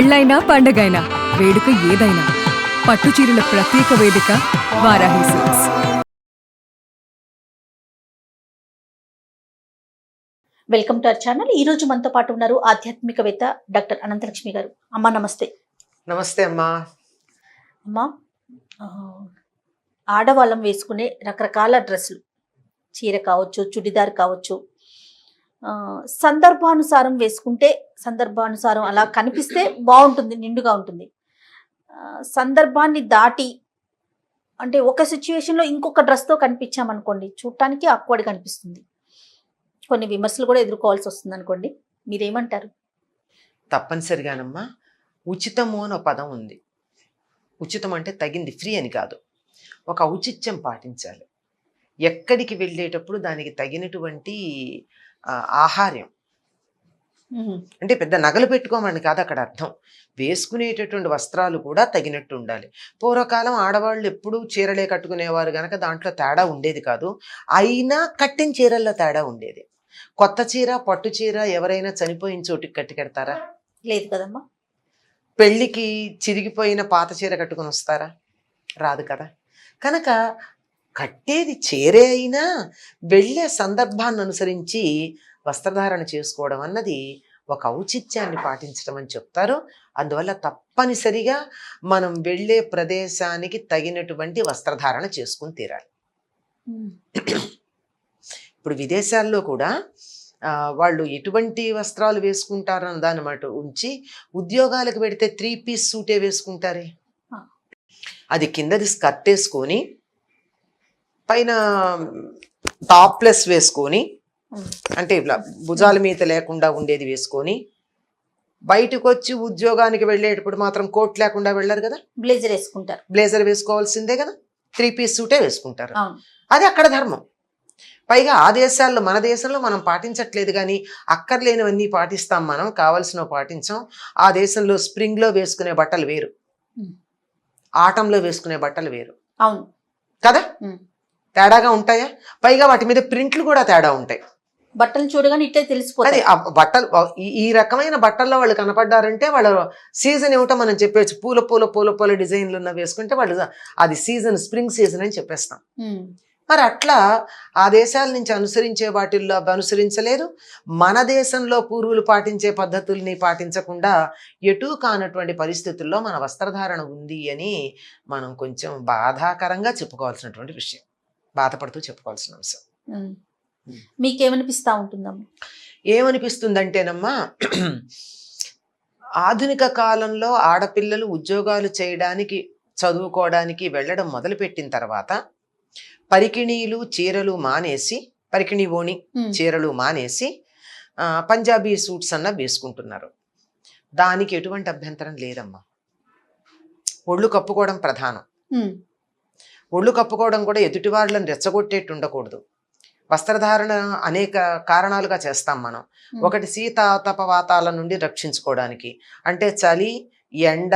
పెళ్ళైనా పండగైనా వేడుక ఏదైనా పట్టుచీరల ప్రత్యేక వేదిక Varahi silks. Welcome to our channel. ఈ రోజు మనతో పాటు ఉన్నారు ఆధ్యాత్మికవేత్త డాక్టర్ అనంతలక్ష్మి గారు. అమ్మా నమస్తే. నమస్తే అమ్మా. అమ్మా, ఆడవాళ్ళం వేసుకునే రకరకాల డ్రెస్సులు, చీర కావచ్చు, చుడిదార్ కావచ్చు, సందర్భానుసారం వేసుకుంటే సందర్భానుసారం అలా కనిపిస్తే బాగుంటుంది, నిండుగా ఉంటుంది. సందర్భాన్ని దాటి అంటే ఒక సిచ్యువేషన్లో ఇంకొక డ్రెస్తో కనిపించామనుకోండి, చూడటానికి ఆక్వర్డ్ కనిపిస్తుంది, కొన్ని విమర్శలు కూడా ఎదుర్కోవాల్సి వస్తుంది అనుకోండి. మీరేమంటారు? తప్పనిసరిగానమ్మా, ఉచితము అని ఒక పదం ఉంది. ఉచితం అంటే తగింది, ఫ్రీ అని కాదు. ఒక ఔచిత్యం పాటించాలి. ఎక్కడికి వెళ్ళేటప్పుడు దానికి తగినటువంటి ఆహార్యం, అంటే పెద్ద నగలు పెట్టుకోమని కాదు అక్కడ అర్థం. వేసుకునేటటువంటి వస్త్రాలు కూడా తగినట్టు ఉండాలి. పూర్వకాలం ఆడవాళ్ళు ఎప్పుడూ చీరలే కట్టుకునేవారు గనక దాంట్లో తేడా ఉండేది కాదు. అయినా కట్టిన చీరల్లో తేడా ఉండేది. కొత్త చీర, పట్టు చీర ఎవరైనా చనిపోయిన చోటికి కట్టి కడతారా? లేదు కదమ్మా. పెళ్ళికి చిరిగిపోయిన పాత చీర కట్టుకుని వస్తారా? రాదు కదా. కనుక కట్టేది చీరే అయినా వెళ్ళే సందర్భాన్ని అనుసరించి వస్త్రధారణ చేసుకోవడం అన్నది ఒక ఔచిత్యాన్ని పాటించడం అని చెప్తారు. అందువల్ల తప్పనిసరిగా మనం వెళ్ళే ప్రదేశానికి తగినటువంటి వస్త్రధారణ చేసుకుని తీరాలి. ఇప్పుడు విదేశాల్లో కూడా వాళ్ళు ఎటువంటి వస్త్రాలు వేసుకుంటారన్న దాన్ని మాట ఉంచి ఉద్యోగాలకు పెడితే 3 పీస్ సూటే వేసుకుంటారే. అది కిందది స్కర్ట్ వేసుకొని పైన టాప్లెస్ వేసుకొని, అంటే ఇట్లా భుజాల మీద లేకుండా ఉండేది వేసుకొని, బయటకు వచ్చి ఉద్యోగానికి వెళ్ళేటప్పుడు మాత్రం కోట్ లేకుండా వెళ్ళరు కదా, బ్లేజర్ వేసుకుంటారు. బ్లేజర్ వేసుకోవాల్సిందే కదా, 3 పీస్ సూటే వేసుకుంటారు. అది అక్కడ ధర్మం. పైగా ఆ దేశాల్లో, మన దేశంలో మనం పాటించట్లేదు కానీ అక్కర్లేనివన్నీ పాటిస్తాం, మనం కావాల్సినవి పాటించాం. ఆ దేశంలో స్ప్రింగ్లో వేసుకునే బట్టలు వేరు, ఆటంలో వేసుకునే బట్టలు వేరు. అవును కదా, తేడాగా ఉంటాయా? పైగా వాటి మీద ప్రింట్లు కూడా తేడా ఉంటాయి. బట్టలు చూడగానే ఇట్టే తెలిసిపోతుంది. అది బట్టలు, ఈ రకమైన బట్టల్లో వాళ్ళు కనపడ్డారంటే వాళ్ళ సీజన్ ఏమిటో మనం చెప్పేచ్చు. పూల పూల పూల పూల డిజైన్లు ఉన్న వేసుకుంటే వాళ్ళు అది సీజన్, స్ప్రింగ్ సీజన్ అని చెప్పేస్తాం. మరి అట్లా ఆ దేశాల నుంచి అనుసరించే వాటిల్లో అనుసరించలేదు. మన దేశంలో పూర్వులు పాటించే పద్ధతుల్ని పాటించకుండా ఎటూ కానటువంటి పరిస్థితుల్లో మన వస్త్రధారణ ఉంది అని మనం కొంచెం బాధాకరంగా చెప్పుకోవాల్సినటువంటి విషయం, బాధపడుతూ చెప్పుకోవాల్సిన అంశం. మీకేమనిపిస్తా ఉంటుందమ్మా? ఏమనిపిస్తుందంటేనమ్మా, ఆధునిక కాలంలో ఆడపిల్లలు ఉద్యోగాలు చేయడానికి, చదువుకోవడానికి వెళ్ళడం మొదలుపెట్టిన తర్వాత పరికిణీలు చీరలు మానేసి, పరికిణీ ఓణి చీరలు మానేసి పంజాబీ సూట్స్ అన్న వేసుకుంటున్నారు. దానికి ఎటువంటి అభ్యంతరం లేదమ్మా. ఒళ్ళు కప్పుకోవడం ప్రధానం. ఒళ్ళు కప్పుకోవడం కూడా ఎదుటి వాళ్ళని రెచ్చగొట్టేట్టు ఉండకూడదు. వస్త్రధారణ అనేక కారణాలుగా చేస్తాం మనం. ఒకటి శీతాతపవాతాల నుండి రక్షించుకోవడానికి, అంటే చలి, ఎండ,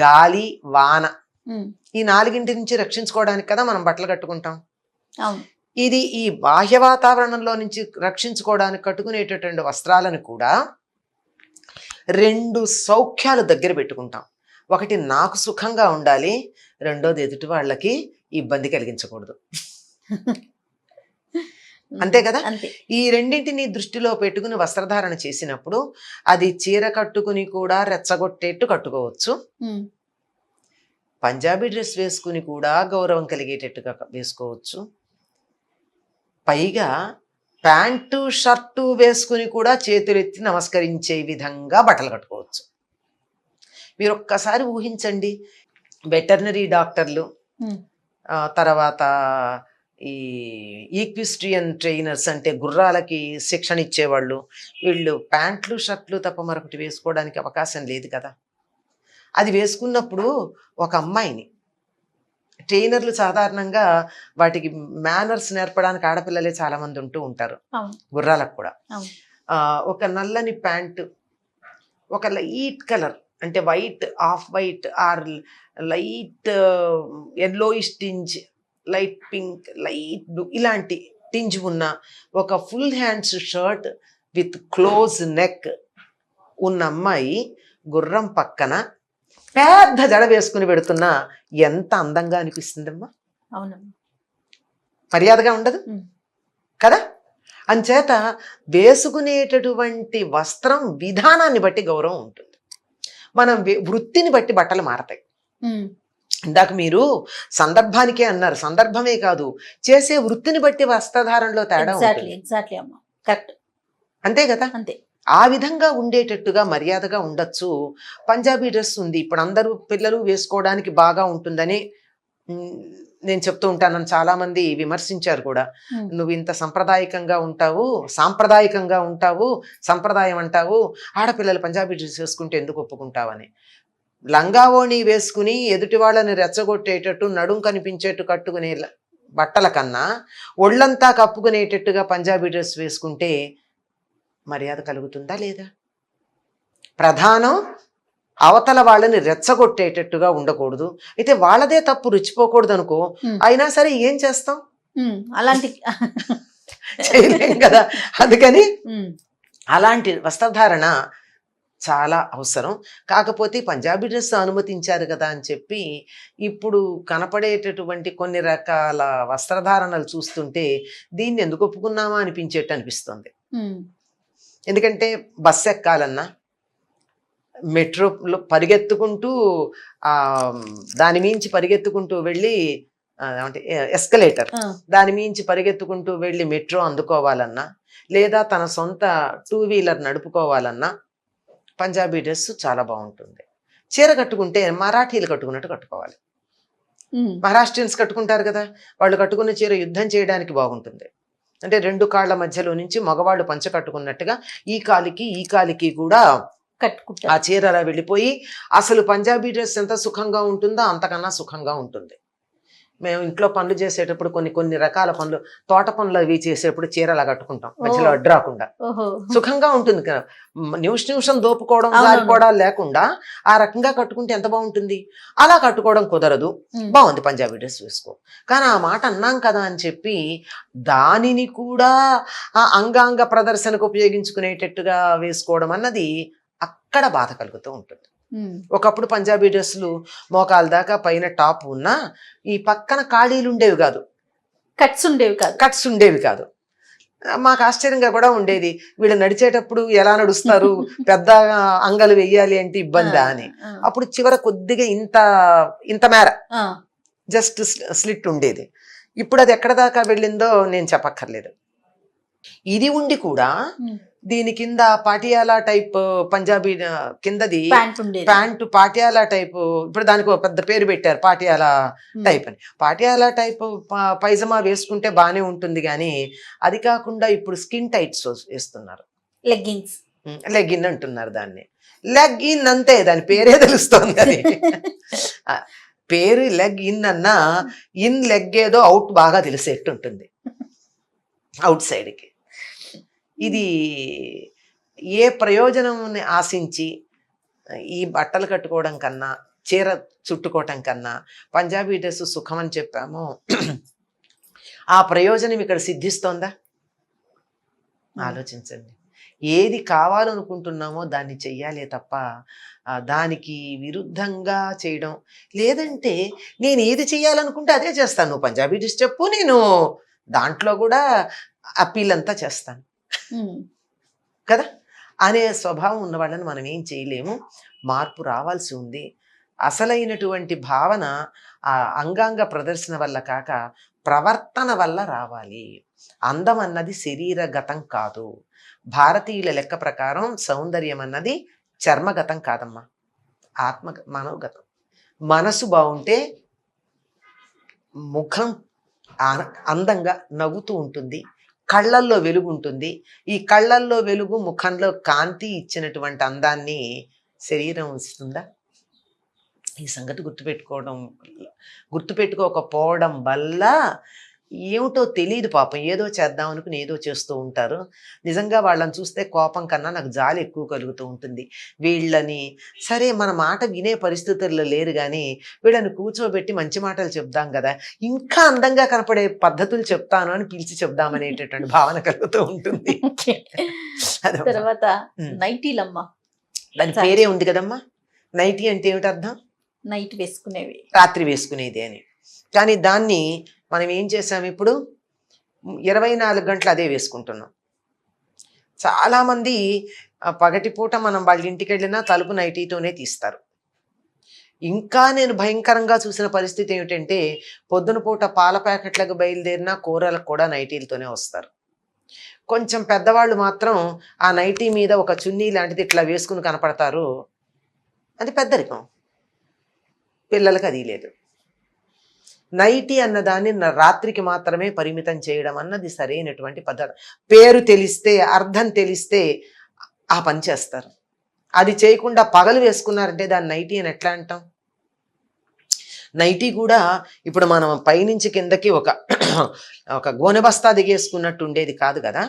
గాలి, వాన, ఈ 4 నుంచి రక్షించుకోవడానికి కదా మనం బట్టలు కట్టుకుంటాం. ఇది ఈ బాహ్య వాతావరణంలో నుంచి రక్షించుకోవడానికి కట్టుకునేటటువంటి వస్త్రాలను కూడా 2 సౌఖ్యాలు దగ్గర పెట్టుకుంటాం. ఒకటి నాకు సుఖంగా ఉండాలి, రెండోది ఎదుటి వాళ్ళకి ఇబ్బంది కలిగించకూడదు. అంతే కదా. ఈ రెండింటిని దృష్టిలో పెట్టుకుని వస్త్రధారణ చేసినప్పుడు అది చీర కట్టుకుని కూడా రెచ్చగొట్టేట్టు కట్టుకోవచ్చు, పంజాబీ డ్రెస్ వేసుకుని కూడా గౌరవం కలిగేటట్టుగా వేసుకోవచ్చు, పైగా ప్యాంటు షర్టు వేసుకుని కూడా చేతులెత్తి నమస్కరించే విధంగా బట్టలు కట్టుకోవచ్చు. మీరు ఒక్కసారి ఊహించండి, వెటర్నరీ డాక్టర్లు, తర్వాత ఈ ఈక్విస్ట్రియన్ ట్రైనర్స్ అంటే గుర్రాలకి శిక్షణ ఇచ్చేవాళ్ళు, వీళ్ళు ప్యాంట్లు షర్ట్లు తప్ప మరొకటి వేసుకోవడానికి అవకాశం లేదు కదా. అది వేసుకున్నప్పుడు ఒక అమ్మాయిని, ట్రైనర్లు సాధారణంగా వాటికి మేనర్స్ నేర్పడానికి ఆడపిల్లలే చాలా మంది ఉంటూ ఉంటారు, గుర్రాలకు కూడా. ఒక నల్లని ప్యాంటు, ఒక లైట్ కలర్ అంటే white, off white or light yellowish tinge, light pink, light blue, ఇలాంటి టింజ్ ఉన్న ఒక full hands shirt with close neck ఉన్న అమ్మాయి గుర్రం పక్కన పెద్ద జడ వేసుకుని పెడుతున్నా ఎంత అందంగా అనిపిస్తుందమ్మా, అవునమ్మా. మర్యాదగా ఉండదు ఉమ్. కదా. అంచేత వేసుకునేటటువంటి వస్త్రం విధానాన్ని బట్టి గౌరవం ఉంటుంది. మనం వృత్తిని బట్టి బట్టలు మారతాయి. ఉమ్. ఇందాక మీరు సందర్భానికే అన్నారు, సందర్భమే కాదు చేసే వృత్తిని బట్టి వస్త్రధారణలో తేడా ఉంటుంది. ఎగ్జాక్ట్లీ అమ్మా, కరెక్ట్. అంతే కదా. అంతే. ఆ విధంగా ఉండేటట్టుగా మర్యాదగా ఉండొచ్చు. పంజాబీ డ్రెస్ ఉంది, ఇప్పుడు అందరూ పిల్లలు వేసుకోవడానికి బాగా ఉంటుందని నేను చెప్తూ ఉంటాను. నన్ను చాలా మంది విమర్శించారు కూడా, నువ్వు ఇంత సాంప్రదాయకంగా ఉంటావు, సంప్రదాయం అంటావు, ఆడపిల్లలు పంజాబీ డ్రెస్ వేసుకుంటే ఎందుకు ఒప్పుకుంటావని. లంగావోణి వేసుకుని ఎదుటి వాళ్ళని రెచ్చగొట్టేటట్టు నడుం కనిపించేట్టు కట్టుకునే బట్టల కన్నా ఒళ్ళంతా కప్పుకునేటట్టుగా పంజాబీ డ్రెస్ వేసుకుంటే మర్యాద కలుగుతుందా లేదా? ప్రధానం అవతల వాళ్ళని రెచ్చగొట్టేటట్టుగా ఉండకూడదు. అయితే వాళ్ళదే తప్పు రుచిపోకూడదు అనుకో, అయినా సరే ఏం చేస్తాం, అలాంటి చేయలేం కదా. అందుకని అలాంటి వస్త్రధారణ చాలా అవసరం. కాకపోతే పంజాబీ డ్రెస్ అనుమతించారు కదా అని చెప్పి ఇప్పుడు కనపడేటటువంటి కొన్ని రకాల వస్త్రధారణలు చూస్తుంటే దీన్ని ఎందుకు ఒప్పుకున్నామా అనిపించేట్టు అనిపిస్తుంది. ఎందుకంటే బస్సు ఎక్కాలన్నా, మెట్రోలో పరిగెత్తుకుంటూ దాని మించి పరిగెత్తుకుంటూ వెళ్ళి అంటే ఎస్కలేటర్, దాని మించి పరిగెత్తుకుంటూ వెళ్ళి మెట్రో అందుకోవాలన్నా, లేదా తన సొంత 2 వీలర్ నడుపుకోవాలన్నా పంజాబీ డ్రెస్ చాలా బాగుంటుంది. చీర కట్టుకుంటే మరాఠీలు కట్టుకున్నట్టు కట్టుకోవాలి. మహారాష్ట్రియన్స్ కట్టుకుంటారు కదా, వాళ్ళు కట్టుకున్న చీర యుద్ధం చేయడానికి బాగుంటుంది. అంటే 2 కాళ్ళ మధ్యలో నుంచి మగవాళ్ళు పంచ కట్టుకున్నట్టుగా ఈ కాలికి కూడా కట్టుకుంటారు. ఆ చీర అలా వెళ్ళిపోయి అసలు పంజాబీ డ్రెస్ ఎంత సుఖంగా ఉంటుందో అంతకన్నా సుఖంగా ఉంటుంది. మేము ఇంట్లో పనులు చేసేటప్పుడు కొన్ని రకాల పనులు, తోట పనులు అవి చేసేటప్పుడు చీర అలా కట్టుకుంటాం, మధ్యలో అడ్డు రాకుండా. సుఖంగా ఉంటుంది కదా, నిమిషం దోపుకోవడం జారిపోవడాలు లేకుండా ఆ రకంగా కట్టుకుంటే ఎంత బాగుంటుంది. అలా కట్టుకోవడం కుదరదు, బాగుంది పంజాబీ డ్రెస్ వేసుకో. కానీ ఆ మాట అన్నాం కదా అని చెప్పి దానిని కూడా ఆ అంగాంగ ప్రదర్శనకు ఉపయోగించుకునేటట్టుగా వేసుకోవడం అన్నది అక్కడ బాధ కలుగుతూ ఉంటుంది. ఒకప్పుడు పంజాబీ డ్రెస్సులు మోకాల దాకా పైన టాప్ ఉన్నా ఈ పక్కన ఖాళీలు ఉండేవి కాదు, కట్స్ ఉండేవి కాదు. మాకు ఆశ్చర్యంగా కూడా ఉండేది, వీళ్ళు నడిచేటప్పుడు ఎలా నడుస్తారు, పెద్ద అంగలు వెయ్యాలి అంటే ఇబ్బందా అని. అప్పుడు చివర కొద్దిగా ఇంత మేర జస్ట్ స్లిట్ ఉండేది. ఇప్పుడు అది ఎక్కడ దాకా వెళ్ళిందో నేను చెప్పక్కర్లేదు. ఇది ఉండి కూడా దీని కింద పాటియాలా టైప్ పంజాబీ కిందది ప్యాంటు పాటియాలా టైప్, ఇప్పుడు దానికి ఒక పెద్ద పేరు పెట్టారు పాటియాలా టైప్ అని. పాటియాలా టైప్ పైజమా వేసుకుంటే బానే ఉంటుంది, కానీ అది కాకుండా ఇప్పుడు స్కిన్ టైట్స్ వేస్తున్నారు, లెగ్గిన్ అంటున్నారు దాన్ని. లెగ్ ఇన్ అంతే, దాని పేరే తెలుస్తోంది. అది పేరు లెగ్ ఇన్ అన్నా ఇన్ లెగ్ ఏదో అవుట్ బాగా తెలిసేట్టు ఉంటుంది అవుట్ సైడ్కి. ఇది ఏ ప్రయోజనం ఆశించి ఈ బట్టలు కట్టుకోవడం కన్నా, చీర చుట్టుకోవటం కన్నా పంజాబీ డ్రెస్ సుఖం అని చెప్పాము, ఆ ప్రయోజనం ఇక్కడ సిద్ధిస్తోందా? ఆలోచించండి. ఏది కావాలనుకుంటున్నామో దాన్ని చెయ్యాలే తప్ప దానికి విరుద్ధంగా చేయడం లేదంటే, నేను ఏది చెయ్యాలనుకుంటే అదే చేస్తాను. నువ్వు పంజాబీ డ్రెస్ చెప్పు, నేను దాంట్లో కూడా అప్పీల్ అంతా చేస్తాను కదా అనే స్వభావం ఉన్న వాళ్ళని మనం ఏం చేయలేము. మార్పు రావాల్సి ఉంది. అసలైనటువంటి భావన ఆ అంగాంగ ప్రదర్శన వల్ల కాక ప్రవర్తన వల్ల రావాలి. అందం అన్నది శరీరగతం కాదు. భారతీయుల లెక్క ప్రకారం సౌందర్యం అన్నది చర్మగతం కాదమ్మా, మనోగతం. మనసు బాగుంటే ముఖం అందంగా నవ్వుతూ ఉంటుంది, కళ్ళల్లో వెలుగు ఉంటుంది. ఈ కళ్ళల్లో వెలుగు, ముఖంలో కాంతి ఇచ్చినటువంటి అందాన్ని శరీరం ఇస్తుందా? ఈ సంగతి గుర్తుపెట్టుకోకపోవడం వల్ల ఏమిటో తెలియదు పాపం, ఏదో చేద్దాం అనుకుని ఏదో చేస్తూ ఉంటారు. నిజంగా వాళ్ళని చూస్తే కోపం కన్నా నాకు జాలి ఎక్కువ కలుగుతూ ఉంటుంది. వీళ్ళని సరే మన మాట వినే పరిస్థితుల్లో లేరు, కానీ వీళ్ళని కూర్చోబెట్టి మంచి మాటలు చెప్దాం కదా, ఇంకా అందంగా కనపడే పద్ధతులు చెప్తాను అని పిలిచి చెప్దామనేటటువంటి భావన కలుగుతూ ఉంటుంది. తర్వాత నైటీలమ్మ, దాని పేరే ఉంది కదమ్మా, నైటీ అంటే ఏమిటి అర్థం? నైట్ వేసుకునేవి, రాత్రి వేసుకునేది అని. కానీ దాన్ని మనం ఏం చేసాం, ఇప్పుడు 24 గంటలు అదే వేసుకుంటున్నాం. చాలామంది పగటిపూట మనం వాళ్ళ ఇంటికి వెళ్ళినా తలుపు నైటీతోనే తీస్తారు. ఇంకా నేను భయంకరంగా చూసిన పరిస్థితి ఏమిటంటే, పొద్దున పూట పాల ప్యాకెట్లకు బయలుదేరినా కూరలకు కూడా నైటీలతోనే వస్తారు. కొంచెం పెద్దవాళ్ళు మాత్రం ఆ నైటీ మీద ఒక చున్నీ లాంటిది ఇట్లా వేసుకుని కనపడతారు. అది పెద్దరికం. పిల్లలకి అది లేదు. నైటీ అన్నదాన్ని రాత్రికి మాత్రమే పరిమితం చేయడం అన్నది సరైనటువంటి పద్ధతి. పేరు తెలిస్తే, అర్థం తెలిస్తే ఆ పని చేస్తారు. అది చేయకుండా పగలు వేసుకున్నారంటే దాన్ని నైటీ అని ఎట్లా అంటాం? నైటీ కూడా ఇప్పుడు మనం పైనుంచి కిందకి ఒక గోనె బస్తా దిగేసుకున్నట్టు ఉండేది కాదు కదా.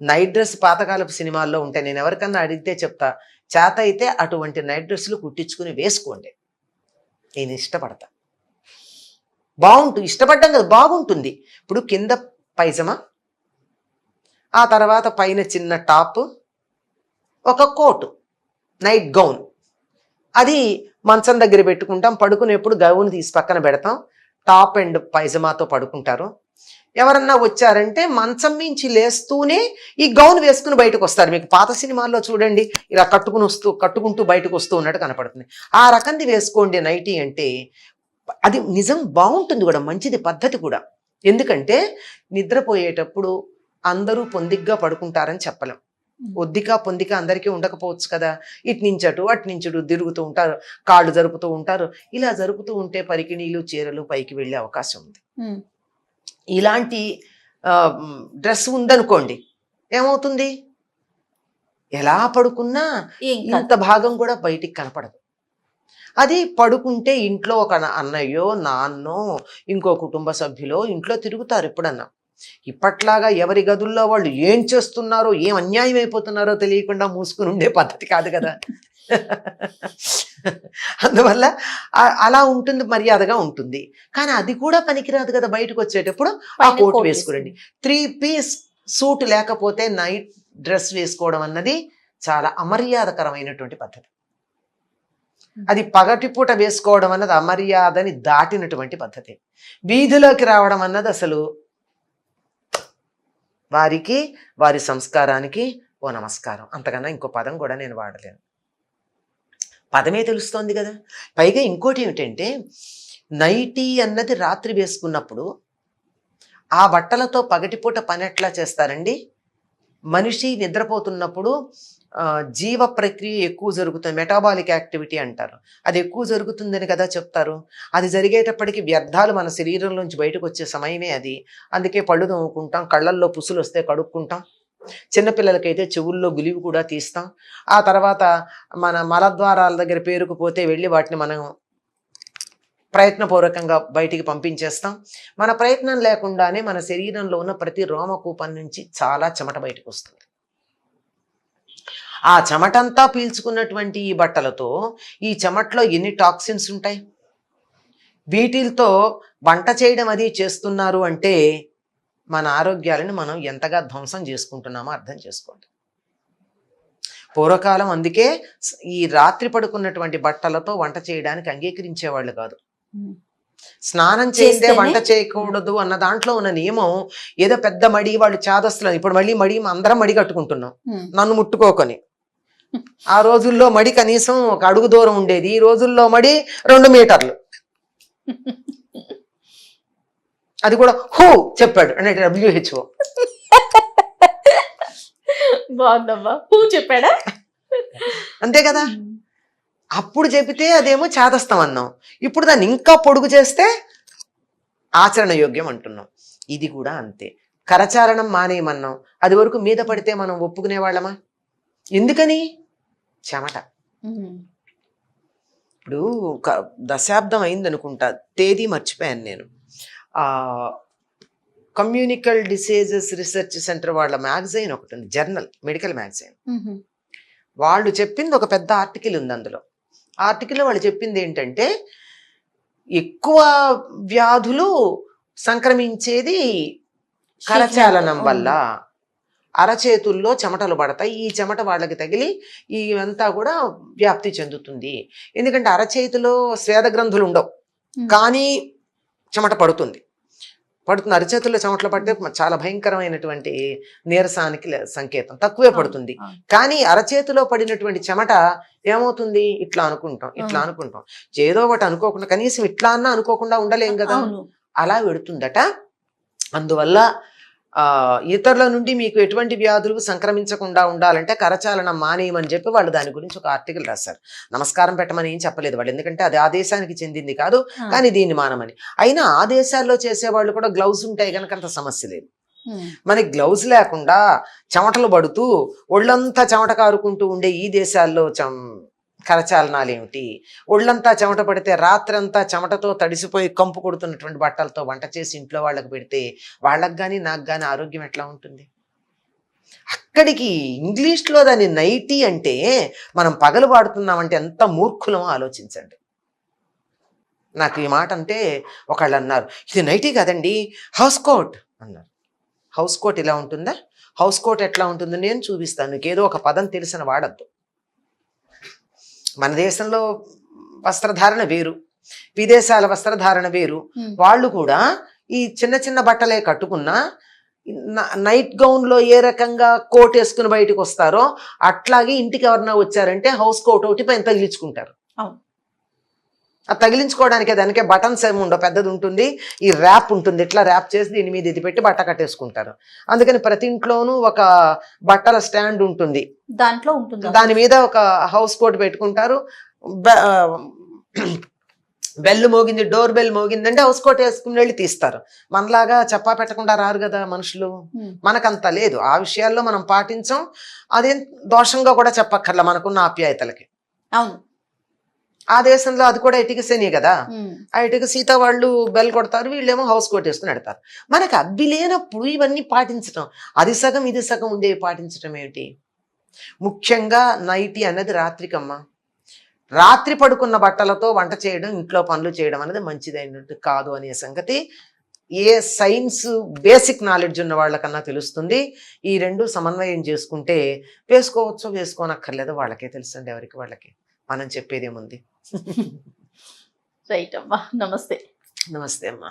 నైట్ డ్రెస్ పాతకాలపు సినిమాల్లో ఉంటాయి. నేను ఎవరికన్నా అడిగితే చెప్తా, చేత అయితే అటువంటి నైట్ డ్రెస్సులు కుట్టించుకుని వేసుకోండి. నేను ఇష్టపడతా. బాగుంటుంది, ఇష్టపడ్డం కదా, బాగుంటుంది. ఇప్పుడు కింద పైజమా, ఆ తర్వాత పైన చిన్న టాప్, ఒక కోటు, నైట్ గౌన్. అది మంచం దగ్గర పెట్టుకుంటాం. పడుకునేప్పుడు గౌన్ తీసి పక్కన పెడతాం. టాప్ అండ్ పైజమాతో పడుకుంటారు. ఎవరన్నా వచ్చారంటే మంచం మించి లేస్తూనే ఈ గౌన్ వేసుకుని బయటకు వస్తారు. మీకు పాత సినిమాల్లో చూడండి, ఇలా కట్టుకుంటూ బయటకు వస్తూ ఉన్నట్టు కనపడుతుంది. ఆ రకంది వేసుకోండి నైటీ అంటే. అది నిజం బాగుంటుంది కూడా, మంచిది పద్ధతి కూడా. ఎందుకంటే నిద్రపోయేటప్పుడు అందరూ పొందిగ్గా పడుకుంటారని చెప్పలేం. ఒద్దిక పొందిక అందరికీ ఉండకపోవచ్చు కదా. ఇటు నుంచి అటు, అటు నుంచి అటు తిరుగుతూ ఉంటారు, కాళ్ళు జరుపుతూ ఉంటారు. ఇలా జరుపుతూ ఉంటే పరికిణీలు చీరలు పైకి వెళ్ళే అవకాశం ఉంది. ఇలాంటి డ్రెస్ ఉందనుకోండి, ఏమవుతుంది, ఎలా పడుకున్నా ఇంత భాగం కూడా బయటికి కనపడదు. అది పడుకుంటే ఇంట్లో ఒక అన్నయ్యో నాన్నో ఇంకో కుటుంబ సభ్యులో ఇంట్లో తిరుగుతారు. ఎప్పుడన్నా ఇప్పట్లాగా ఎవరి గదుల్లో వాళ్ళు ఏం చేస్తున్నారో, ఏం అన్యాయం అయిపోతున్నారో తెలియకుండా మూసుకుని ఉండే పద్ధతి కాదు కదా. అందువల్ల అలా ఉంటుంది, మర్యాదగా ఉంటుంది. కానీ అది కూడా పనికిరాదు కదా. బయటకు వచ్చేటప్పుడు ఆ కోట్ వేసుకురండి. 3 పీస్ సూట్ లేకపోతే నైట్ డ్రెస్ వేసుకోవడం అన్నది చాలా అమర్యాదకరమైనటువంటి పద్ధతి. అది పగటిపూట వేసుకోవడం అన్నది అమర్యాదని దాటినటువంటి పద్ధతి. వీధిలోకి రావడం అన్నది అసలు వారికి, వారి సంస్కారానికి ఓ నమస్కారం. అంతకన్నా ఇంకో పదం కూడా నేను వాడలేను. పదమే తెలుస్తోంది కదా. పైగా ఇంకోటి ఏమిటంటే, నైటీ అన్నది రాత్రి వేసుకున్నప్పుడు ఆ బట్టలతో పగటిపూట పని ఎట్లా చేస్తారండి? మనిషి నిద్రపోతున్నప్పుడు జీవ ప్రక్రియ ఎక్కువ జరుగుతుంది, మెటాబాలిక్ యాక్టివిటీ అంటారు. అది ఎక్కువ జరుగుతుందని కదా చెప్తారు. అది జరిగేటప్పటికి వ్యర్థాలు మన శరీరంలోంచి బయటకు వచ్చే సమయమే అది. అందుకే పళ్ళు తోముకుంటాం, కళ్ళల్లో పుసులు వస్తే కడుక్కుంటాం, చిన్నపిల్లలకైతే చెవుల్లో గులివి కూడా తీస్తాం. ఆ తర్వాత మన మలద్వారాల దగ్గర పేరుకుపోతే వెళ్ళి వాటిని మనం ప్రయత్నపూర్వకంగా బయటికి పంపించేస్తాం. మన ప్రయత్నం లేకుండానే మన శరీరంలో ఉన్న ప్రతి రోమకూపం నుంచి చాలా చెమట బయటకు వస్తుంది. ఆ చెమటంతా పీల్చుకున్నటువంటి ఈ బట్టలతో ఈ చెమట్లో ఎన్ని టాక్సిన్స్ ఉంటాయి. వీటితో వంట చేయడం అది చేస్తున్నారు అంటే మన ఆరోగ్యాలను మనం ఎంతగా ధ్వంసం చేసుకుంటున్నామో అర్థం చేసుకోండి. పూర్వకాలం అందుకే ఈ రాత్రి పడుకున్నటువంటి బట్టలతో వంట చేయడానికి అంగీకరించేవాళ్ళు కాదు. స్నానం చేస్తే వంట చేయకూడదు అన్న దాంట్లో ఉన్న నియమం ఏదో పెద్ద మడి, వాళ్ళు చాదస్తులు. ఇప్పుడు మళ్ళీ మడి అందరం మడి కట్టుకుంటున్నాం, నన్ను ముట్టుకోకొని. ఆ రోజుల్లో మడి కనీసం ఒక అడుగు దూరం ఉండేది. ఈ రోజుల్లో మడి 2 మీటర్లు. అది కూడా హూ చెప్పాడు అంటే WHO. బాగుందమ్మా, హూ చెప్పాడా? అంతే కదా. అప్పుడు చెబితే అదేమో చాదస్తం అన్నాం, ఇప్పుడు దాన్ని ఇంకా పొడుగు చేస్తే ఆచరణ యోగ్యం అంటున్నాం. ఇది కూడా అంతే. కరచాలనం మానేయమన్నాం, అది వరకు మీద పడితే మనం ఒప్పుకునే వాళ్ళమా? ఎందుకని? చెమట. ఇప్పుడు ఒక దశాబ్దం అయిందనుకుంటా, తేదీ మర్చిపోయాను నేను. కమ్యూనికల్ డిసీజెస్ రీసెర్చ్ సెంటర్ వాళ్ళ మ్యాగజైన్ ఒకటి ఉంది, జర్నల్, మెడికల్ మ్యాగజైన్. వాళ్ళు చెప్పింది ఒక పెద్ద ఆర్టికల్ ఉంది. అందులో ఆర్టికల్లో వాళ్ళు చెప్పింది ఏంటంటే, ఎక్కువ వ్యాధులు సంక్రమించేది కరచాలనం వల్ల. అరచేతుల్లో చెమటలు పడతాయి. ఈ చెమట వాళ్ళకి తగిలి ఇవంతా కూడా వ్యాప్తి చెందుతుంది. ఎందుకంటే అరచేతిలో స్వేద గ్రంథులు ఉండవు, కానీ చెమట పడుతుంది. అరచేతుల్లో చెమటలు పడితే చాలా భయంకరమైనటువంటి నీరసానికి సంకేతం. తక్కువే పడుతుంది, కానీ అరచేతిలో పడినటువంటి చెమట ఏమవుతుంది, ఇట్లా అనుకుంటాం ఏదో ఒకటి అనుకోకుండా, కనీసం ఇట్లా అన్నా అనుకోకుండా ఉండలేం కదా, అలా పెడుతుందట. అందువల్ల ఇతరుల నుండి మీకు ఎటువంటి వ్యాధులు సంక్రమించకుండా ఉండాలంటే కరచాలనం మానేయమని చెప్పి వాళ్ళు దాని గురించి ఒక ఆర్టికల్ రాశారు. నమస్కారం పెట్టమని ఏం చెప్పలేదు వాళ్ళు, ఎందుకంటే అది ఆ దేశానికి చెందింది కాదు, కానీ దీన్ని మానమని. అయినా ఆ దేశాల్లో చేసేవాళ్ళు కూడా గ్లౌజ్ ఉంటాయి కనుక అంత సమస్య లేదు. మనకి గ్లౌజ్ లేకుండా చెమటలు పడుతూ ఒళ్ళంతా చెమట కారుకుంటూ ఉండే ఈ దేశాల్లో కరచాలనాలు ఏమిటి? ఒళ్ళంతా చెమట పడితే రాత్రంతా చెమటతో తడిసిపోయి కంపు కొడుతున్నటువంటి బట్టలతో వంట చేసి ఇంట్లో వాళ్ళకి పెడితే వాళ్ళకి కానీ నాకు కానీ ఆరోగ్యం ఎట్లా ఉంటుంది? అక్కడికి ఇంగ్లీష్లో దాన్ని నైటీ అంటే మనం పగలు వాడుతున్నామంటే ఎంత మూర్ఖులమో ఆలోచించండి. నాకు ఈ మాట అంటే ఒకళ్ళు అన్నారు, ఇది నైటీ కదండి, హౌస్ కోట్ అన్నారు. హౌస్ కోట్ ఇలా ఉంటుందా? హౌస్ కోట్ ఎట్లా ఉంటుందో నేను చూపిస్తాను, నీకేదో ఒక పదం తెలిసిన వాడద్దు. మన దేశంలో వస్త్రధారణ వేరు, విదేశాల వస్త్రధారణ వేరు. వాళ్ళు కూడా ఈ చిన్న చిన్న బట్టలే కట్టుకున్నా నైట్ గౌన్ లో ఏ రకంగా కోట్ వేసుకుని బయటకు వస్తారో అట్లాగే ఇంటికి ఎవరన్నా వచ్చారంటే హౌస్ కోట్ ఒకటి పైన తగిలించుకుంటారు. అది తగిలించుకోవడానికి దానికే బటన్స్ ఏమి ఉండవు, పెద్దది ఉంటుంది, ఈ ర్యాప్ ఉంటుంది, ఇట్లా ర్యాప్ చేసి దీని మీద ఇది పెట్టి బట్ట కట్టేసుకుంటారు. అందుకని ప్రతి ఇంట్లోనూ ఒక బట్టల స్టాండ్ ఉంటుంది, దాంట్లో ఉంటుంది, దాని మీద ఒక హౌస్ కోట్ పెట్టుకుంటారు. బెల్ మోగింది, డోర్ బెల్ మోగిందంటే హౌస్ కోట్ వేసుకుని వెళ్ళి తీస్తారు. మనలాగా చెప్పా పెట్టకుండా రారు కదా మనుషులు, మనకంత లేదు. ఆ విషయాల్లో మనం పాటించం, అదేం దోషంగా కూడా చెప్పక్కర్లా మనకున్న ఆప్యాయతలకి. అవును, ఆ దేశంలో అది కూడా ఎటికసేనే కదా, ఆ ఎటిక సీత వాళ్ళు బెల్ కొడతారు, వీళ్ళేమో హౌస్ కోట్ వేసుకుని పెడతారు. మనకు అబ్బి లేనప్పుడు ఇవన్నీ పాటించటం, అది సగం ఇది సగం ఉండేవి పాటించటం ఏమిటి? ముఖ్యంగా నైటీ అన్నది రాత్రికమ్మా. రాత్రి పడుకున్న బట్టలతో వంట చేయడం, ఇంట్లో పనులు చేయడం అనేది మంచిదైనట్టు కాదు అనే సంగతి ఏ సైన్స్ బేసిక్ నాలెడ్జ్ ఉన్న వాళ్ళకన్నా తెలుస్తుంది. ఈ రెండు సమన్వయం చేసుకుంటే వేసుకోవచ్చో వేసుకోనక్కర్లేదో వాళ్ళకే తెలుసండి, ఎవరికి వాళ్ళకి. మనం చెప్పేదేముంది. రైట్ అమ్మా, నమస్తే. నమస్తే అమ్మా.